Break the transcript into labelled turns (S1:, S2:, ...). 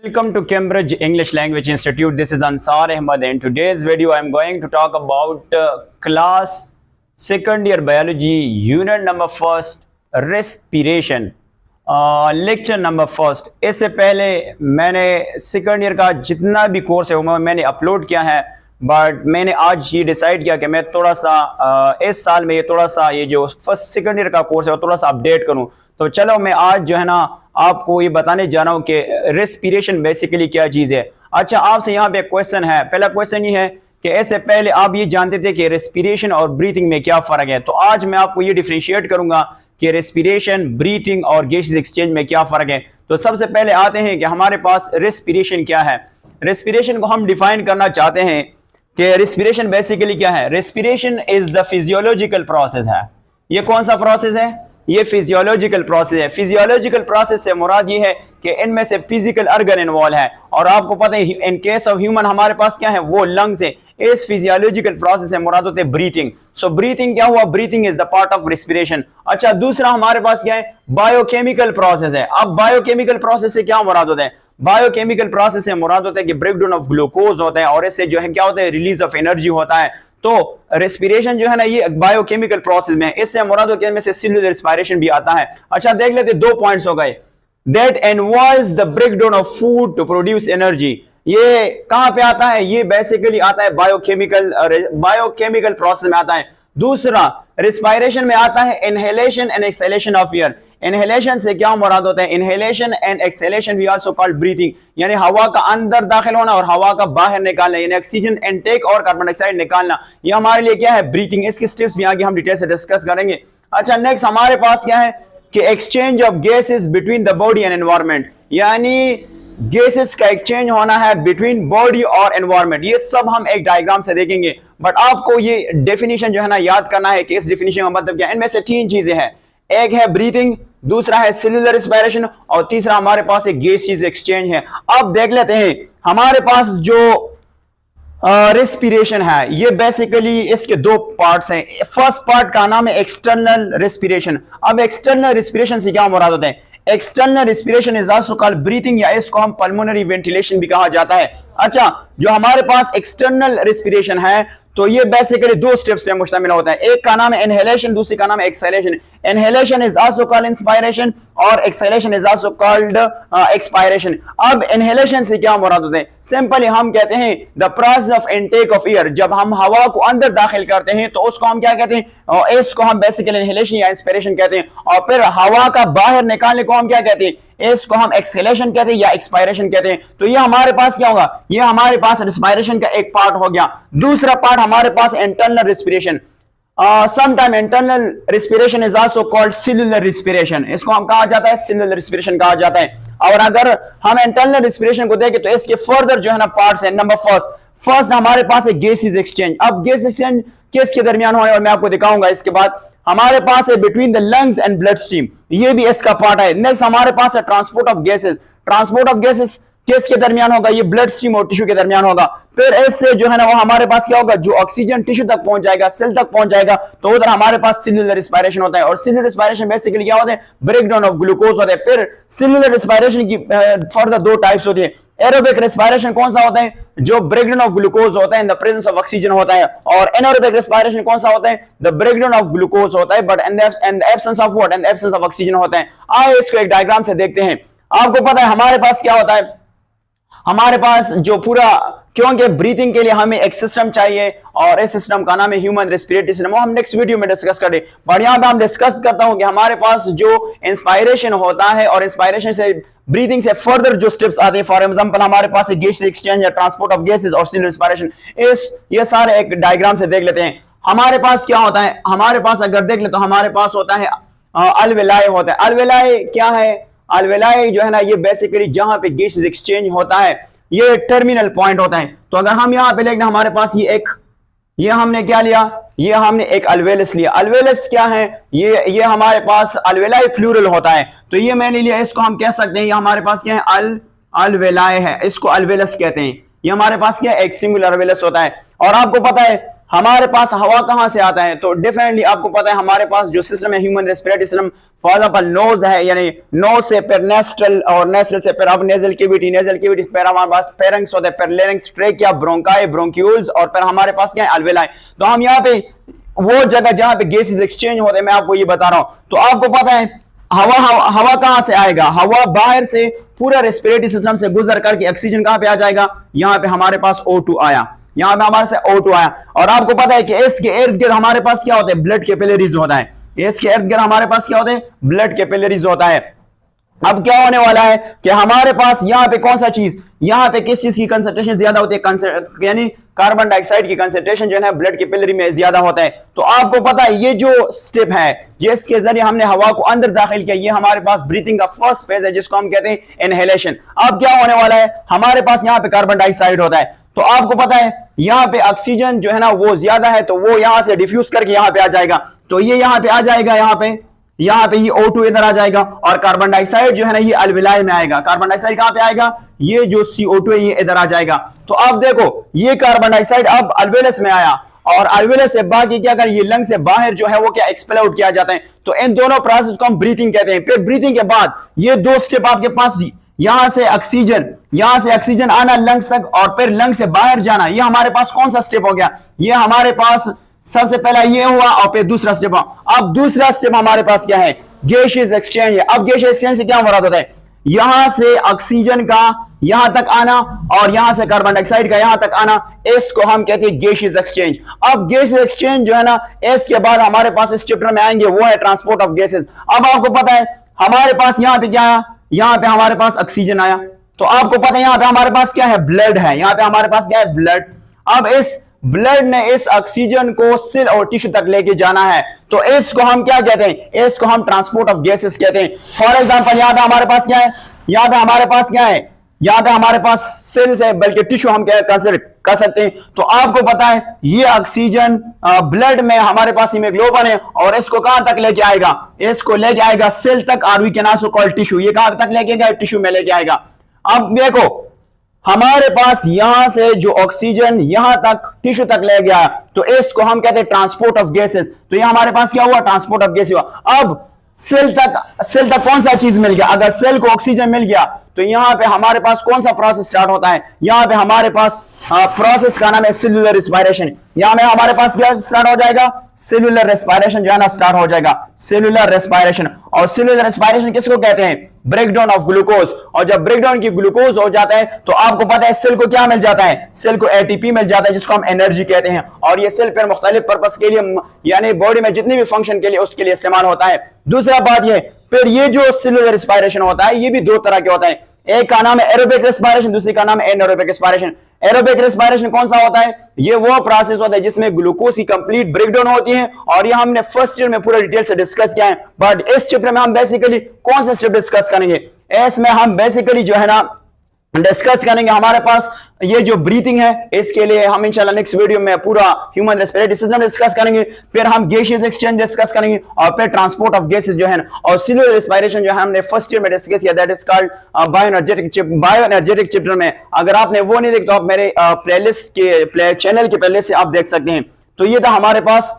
S1: Welcome to Cambridge English Language Institute. This is Ansar Ahmad. In today's video, I am going to talk about class second year biology unit number first respiration lecture number first. इससे पहले मैंने second year का जितना भी course है वो मैंने upload किया है, बट मैंने आज ये डिसाइड किया कि मैं थोड़ा सा इस साल में ये जो फर्स्ट सेकंड ईयर का कोर्स है वो थोड़ा सा अपडेट करूं। तो चलो मैं आज जो है ना आपको ये बताने जा रहा हूँ कि रेस्पिरेशन बेसिकली क्या चीज़ है। अच्छा, आपसे यहाँ पे क्वेश्चन है। पहला क्वेश्चन ये है कि इससे पहले आप ये जानते थे कि रेस्पिरेशन और ब्रीथिंग में क्या फ़र्क है। तो आज मैं आपको ये डिफ्रेंशिएट करूँगा कि रेस्पिरेशन, ब्रीथिंग और गैसेस एक्सचेंज में क्या फ़र्क है। तो सबसे पहले आते हैं कि हमारे पास रेस्पिरेशन क्या है। रेस्पिरेशन को हम डिफाइन करना चाहते हैं कि रेस्पिरेशन बेसिकली क्या है। Respiration is the physiological process है। ये कौन सा प्रोसेस है? ये फिजियोलॉजिकल प्रोसेस है। फिजियोलॉजिकल प्रोसेस से मुराद ये है कि इनमें से फिजिकल ऑर्गन इन्वॉल्व है, और आपको पता है इन केस ऑफ ह्यूमन हमारे पास क्या है, वो लंग्स है। इस फिजियोलॉजिकल प्रोसेस से मुराद होते हैं ब्रीथिंग। सो ब्रीथिंग क्या हुआ? Breathing is the part of respiration. अच्छा, दूसरा हमारे पास क्या है? बायोकेमिकल प्रोसेस है। अब बायोकेमिकल प्रोसेस से क्या मुराद होता है? बायोकेमिकल प्रोसेस से मुराद होता है कि ब्रेकडाउन ऑफ ग्लूकोज होता है, और इससे जो है क्या होता है, रिलीज ऑफ एनर्जी होता है। तो रेस्पिरेशन जो है ना ये बायोकेमिकल प्रोसेस में, इससे मुराद होता है से सेलुलर रेस्पिरेशन भी आता है। अच्छा, देख लेते, दो पॉइंट्स हो गए। That involves the breakdown of food to produce energy. ये कहां पे आता है? ये बेसिकली आता है बायोकेमिकल प्रोसेस में आता है। दूसरा रेस्पिरेशन में आता है inhalation and exhalation of air. Inhalation से क्या मुराद होता है? Inhalation and exhalation we also called breathing, यानी हवा का अंदर दाखिल होना और हवा का बाहर निकालना, यानी ऑक्सीजन इनटेक और कार्बन डाइऑक्साइड निकालना। ये हमारे लिए क्या है? ब्रीथिंग। इसकी स्टेप्स भी आगे हम डिटेल से डिस्कस करेंगे। अच्छा, नेक्स्ट हमारे पास क्या है कि exchange of gases between the body and environment, यानी गैसेस का एक्सचेंज होना है बिटवीन बॉडी और एनवायरनमेंट। ये सब हम एक डायग्राम से देखेंगे, बट आपको ये डेफिनेशन जो है ना याद करना है कि इस डेफिनेशन का मतलब क्या है। इनमें से तीन चीजें हैं, एक है ब्रीथिंग, दूसरा है सेलुलर रेस्पिरेशन, और तीसरा हमारे पास एक गैसेस एक्सचेंज है। अब देख लेते हैं हमारे पास जो रेस्पिरेशन है, ये बेसिकली इसके दो पार्ट्स हैं। फर्स्ट पार्ट का नाम है एक्सटर्नल रेस्पिरेशन। अब एक्सटर्नल रेस्पिरेशन से क्या मुराद होता है? External respiration is also called breathing, या इसको हम पल्मोनरी वेंटिलेशन भी कहा जाता है। अच्छा, जो हमारे पास एक्सटर्नल रेस्पिरेशन है तो ये बेसिकली दो स्टेप्स पे मुश्तमिल होता है। एक का नाम है इनहेलेशन, दूसरे का नाम है exhalation. Inhalation is also called inspiration और exhalation is also called expiration. अब इनहेलेशन से क्या मुराद होता है? सिंपली हम कहते हैं the process of intake of air. जब हम हवा को अंदर दाखिल करते हैं तो उसको हम क्या कहते हैं? और इसको हम बेसिकली इनहेलेशन या इंस्पायरेशन कहते हैं। और फिर हवा का बाहर निकालने को हम क्या कहते हैं? इसको हम एक्सहेलेशन कहते हैं या एक्सपायरेशन कहते हैं। तो ये हमारे पास क्या होगा? ये हमारे पास रेस्पिरेशन का एक पार्ट हो गया। दूसरा पार्ट हमारे पास internal respiration. Sometime internal respiration is also called cellular respiration. इसको हम कहा जाता है सेलुलर रेस्पिरेशन कहा जाता है। और अगर हम इंटरनल रेस्पिरेशन को देखें तो इसके फर्दर जो है ना पार्ट्स है। नंबर फर्स्ट हमारे पास है गैसेस एक्सचेंज। अब गैस एक्सचेंज किसके दरमियान होने, और मैं आपको दिखाऊंगा इसके बाद। हमारे पास है between the lungs and blood stream, ये भी इसका पार्ट है। नेक्स्ट हमारे पास है transport of gases. Transport of gases किसके दरमियान होगा? ये ब्लड स्ट्रीम और टिश्यू के दरमियान होगा। फिर इससे जो है ना वो हमारे पास क्या होगा? जो ऑक्सीजन टिश्यू तक पहुंच जाएगा, सेल तक पहुंच जाएगा, तो उधर हमारे पास सेलुलर रेस्पिरेशन होता है। और सेलुलर रेस्पिरेशन बेसिकली क्या होता है? ब्रेकडाउन ऑफ ग्लूकोज होता है। फिर सेलुलर रेस्पिरेशन की फर्दर दो टाइप्स होती है। एरोबिक रेस्पिरेशन कौन सा होता है? जो ब्रेकडाउन ऑफ ग्लूकोज होता है in the presence of oxygen होता है। और एनारोबिक रेस्पिरेशन कौन सा होता है? द ब्रेकडाउन ऑफ ग्लूकोज होता है but in the absence of what? In the absence of oxygen होता है। आइए इसको एक डायग्राम से देखते हैं। आपको पता है हमारे पास क्या होता है? हमारे पास जो पूरा, क्योंकि ब्रीथिंग के लिए हमें एक सिस्टम चाहिए और इस सिस्टम का नाम है ह्यूमन रेस्पिरेटरी सिस्टम। वो हम नेक्स्ट वीडियो में डिस्कस करें, बट यहां पे हम डिस्कस करता हूं कि हमारे पास जो इंस्पायरेशन होता है और इंस्पायरेशन से ब्रीथिंग से फर्दर जो स्टेप्स आते हैं, फॉर एग्जांपल हमारे पास गैस एक्सचेंज या ट्रांसपोर्ट ऑफ गैसेस और सेलुलर रेस्पिरेशन, ये सारे एक डायग्राम से देख लेते हैं। हमारे पास क्या होता है? हमारे पास अगर देख ले तो हमारे पास होता है अलवेलाय होता है। अलवेलाय क्या है? अलवेलाय जो है ना ये बेसिकली जहां पे गैसेस एक्सचेंज होता है, ये टर्मिनल पॉइंट होता है। तो अगर हम यहाँ पे लेंगे हमारे पास ये हमने क्या लिया? ये हमने एक अल्वेलस लिया। अल्वेलस क्या है? ये हमारे पास अलवेलाय प्लूरल होता है। तो ये मैंने लिया, इसको हम कह सकते हैं ये हमारे पास क्या है? अलवेलाय है, इसको अल्वेलस कहते हैं। ये हमारे पास क्या है? एक सिंगुलर अल्वेलस होता है। और आपको पता है हमारे पास हवा कहां से आता है? तो डेफिनेटली आपको पता है हमारे पास जो सिस्टम है human respiratory system, for example nose है, यानी नोज से फिर नेस्ट्रल और नेस्ट्रल से फिर अब नेजल कैविटी फिर हमारे पास फेरिंग्स होते हैं, फिर लेरिंग्स, ट्रेकिया, ब्रोंकाई, ब्रोंक्यूल्स और फिर हमारे पास क्या है अल्वेलाई। तो हम यहाँ पे वो जगह जहां पे गैसेस एक्सचेंज होते हैं मैं आपको ये बता रहा हूं। तो आपको पता है हवा कहां से आएगा, हवा बाहर से पूरा रेस्पिरेटरी सिस्टम से गुजर करके ऑक्सीजन कहां पे आ जाएगा, यहां पे हमारे पास O2 आया, यहां पे हमारे से O2 आया। और आपको पता है कि इसके इर्द गिर्द हमारे पास क्या होता है, ब्लड कैपिलरीज होता है, इसके इर्द गिर्द हमारे पास क्या होते हैं, ब्लड कैपिलरीज होता है। अब क्या होने वाला है कि हमारे पास यहाँ पे कौन सा चीज, यहाँ पे किस चीज की कंसंट्रेशन ज्यादा होती है, यानी कार्बन डाइऑक्साइड की कंसंट्रेशन जो है ब्लड कैपिलरी में ज्यादा होता है। तो आपको पता है ये जो स्टेप है जिसके जरिए हमने हवा को अंदर दाखिल किया, ये हमारे पास ब्रीथिंग का फर्स्ट फेज है जिसको हम कहते हैं इनहेलेशन। अब क्या होने वाला है, हमारे पास यहाँ पे कार्बन डाइऑक्साइड होता है, तो आपको पता है यहाँ पे ऑक्सीजन जो है ना वो ज्यादा है, तो वो यहाँ से डिफ्यूज करके यहाँ पे आ जाएगा, तो ये यहाँ पे आ जाएगा, यहाँ पे ये O2 इधर आ जाएगा और कार्बन डाइऑक्साइड जो है ना ये अल्विलाई में आएगा। कार्बन डाइऑक्साइड कहां पे आएगा, ये जो CO2 है ये इधर आ जाएगा। तो अब देखो ये कार्बन डाइऑक्साइड अब अल्वेलस में आया और अल्वेलस से बाकी क्या कर, ये लंग से बाहर जो है वो क्या एक्सपेल आउट किया जाता है। तो इन दोनों प्रोसेस को हम ब्रीथिंग कहते हैं। फिर ब्रीथिंग के बाद ये दो स्टेप आपके पास, यहां से ऑक्सीजन आना लंग्स तक और फिर लंग से बाहर जाना, ये हमारे पास कौन सा स्टेप हो गया, ये हमारे पास सबसे पहला ये हुआ और फिर दूसरा स्टेप। अब दूसरा स्टेप हमारे पास क्या है, गैसियस एक्सचेंज है। अब गैसियस एक्सचेंज से क्या मुराद होता है, यहां से ऑक्सीजन का यहां तक आना और यहां से कार्बन डाइऑक्साइड का यहां तक आना, इसको हम कहते हैं गैसियस एक्सचेंज। अब गैसियस एक्सचेंज जो है ना, इसके बाद हमारे पास इस चैप्टर में आएंगे वो है ट्रांसपोर्ट ऑफ गैसेस। अब आपको पता है हमारे पास यहां पे क्या आया, यहां पे हमारे पास ऑक्सीजन आया, तो आपको पता है यहां पे हमारे पास क्या है, ब्लड है, यहां पे हमारे पास क्या है, ब्लड। अब इस ब्लड ने इस ऑक्सीजन को सेल और टिश्यू तक लेके जाना है, तो इसको हम क्या कहते हैं, इसको हम ट्रांसपोर्ट ऑफ गैसेस कहते हैं। फॉर एग्जांपल यहां पे हमारे पास क्या है, यहां पे हमारे पास क्या है, यहां पे हमारे पास सेल्स है, बल्कि टिश्यू हम क्या कर सकते हैं। तो आपको पता है ये ऑक्सीजन ब्लड में हमारे पास हीमोग्लोबिन है और इसको कहां तक लेके आएगा, इसको लेके आएगा सेल तक, और we can also call tissue, ये कहां तक लेके गया, टिश्यू में लेके आएगा। अब देखो हमारे पास यहां से जो ऑक्सीजन यहां तक टिश्यू तक ले गया, तो इसको हम कहते हैं ट्रांसपोर्ट ऑफ गैसेस। तो ये हमारे पास क्या हुआ, ट्रांसपोर्ट ऑफ गैस हुआ। अब सेल तक कौन सा चीज मिल गया, अगर सेल को ऑक्सीजन मिल गया तो यहां पे हमारे पास कौन सा प्रोसेस स्टार्ट होता है, यहां पे हमारे पास प्रोसेस का नाम है सेल्यूलर रेस्पिरेशन। यहां में हमारे पास क्या स्टार्ट हो जाएगा, सेल्यूलर रेस्पिरेशन जो है ना स्टार्ट हो जाएगा, सेल्यूलर रेस्पिरेशन। और सेल्यूलर रेस्पिरेशन किसको कहते हैं, ब्रेकडाउन ऑफ ग्लूकोज। और जब ब्रेकडाउन की ग्लूकोज हो जाता है तो आपको पता है सेल को क्या मिल जाता है, सेल को एटीपी मिल जाता है जिसको हम एनर्जी कहते हैं। और ये सेल फिर मुख्तलिफ पर्पस के लिए, यानी बॉडी में जितनी भी फंक्शन के लिए उसके लिए इस्तेमाल होता है। दूसरा बात ये, फिर ये जो सेल्यूलर रेस्पिरेशन होता है ये भी दो तरह के होता है, एक का नाम है एरोबिक रेस्पिरेशन, दूसरी का नाम है एनारोबिक रेस्पिरेशन। एरोबिक रेस्पिरेशन कौन सा होता है, ये वो प्रोसेस होता है जिसमें ग्लूकोज की कंप्लीट ब्रेकडाउन होती है, और ये हमने फर्स्ट ईयर में पूरा डिटेल से डिस्कस किया है। बट इस चैप्टर में हम बेसिकली कौन से स्टेप डिस्कस करेंगे, इसमें हम बेसिकली जो है ना डिस्कस करेंगे हमारे पास ये जो ब्रीथिंग है, इसके लिए हम इंशाल्लाह नेक्स्ट वीडियो में पूरा ह्यूमन रेस्पिरेटरी सिस्टम डिस्कस करेंगे, फिर हम गैसियस एक्सचेंज डिस्कस करेंगे और फिर ट्रांसपोर्ट ऑफ गैसेस जो है ना, और सेल्यूलर रेस्पिरेशन जो है हमने फर्स्ट ईयर में डिस्कस किया, दैट इज कॉल्ड बायोएनर्जेटिक चैप्टर में। अगर आपने वो नहीं देखा तो आप मेरे प्लेलिस्ट के चैनल के प्लेलिस्ट से आप देख सकते हैं। तो ये था हमारे पास